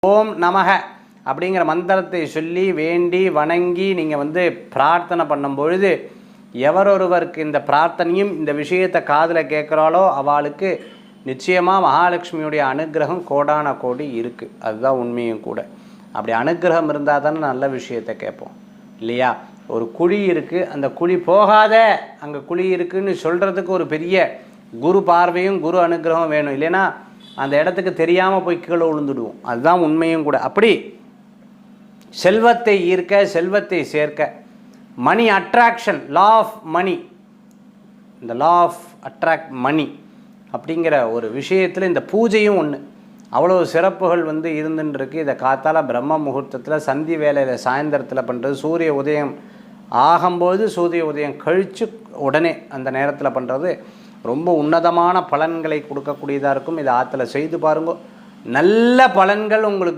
ஓம் நமக அப்படிங்கிற மந்திரத்தை சொல்லி வேண்டி வணங்கி நீங்கள் பிரார்த்தனை பண்ணும் பொழுது எவரொருவருக்கு இந்த பிரார்த்தனையும் இந்த விஷயத்தை காதில் கேட்குறாளோ அவளுக்கு நிச்சயமாக மகாலட்சுமியுடைய அனுகிரகம் கோடான கோடி இருக்குது. அதுதான் உண்மையும் கூட. அப்படி அனுகிரகம் இருந்தால் தானே நல்ல விஷயத்தை கேட்போம் இல்லையா? ஒரு குழி இருக்குது, அந்த குழி போகாத, அங்கே குழி இருக்குதுன்னு சொல்கிறதுக்கு ஒரு பெரிய குரு பார்வையும் குரு அனுகிரகம் வேணும். இல்லைன்னா அந்த இடத்துக்கு தெரியாமல் போய் கீழே விழுந்துடுவோம். அதுதான் உண்மையும் கூட. அப்படி செல்வத்தை ஈர்க்க, செல்வத்தை சேர்க்க, மணி அட்ராக்ஷன், லா ஆஃப் மணி, இந்த லா ஆஃப் அட்ராக்ட் மணி அப்படிங்கிற ஒரு விஷயத்தில் இந்த பூஜையும் ஒன்று. அவ்வளோ சிறப்புகள் இருந்துருக்கு. இதை காத்தால பிரம்ம முகூர்த்தத்தில் சந்தி வேலையில் சாயந்தரத்தில் பண்ணுறது, சூரிய உதயம் ஆகும்போது சூரிய உதயம் கழித்து உடனே அந்த நேரத்தில் பண்ணுறது ரொம்ப உன்னதமான பலன்களை கொடுக்கக்கூடியதாக இருக்கும். இதை ஆற்றுல செய்து பாருங்க, நல்ல பலன்கள் உங்களுக்கு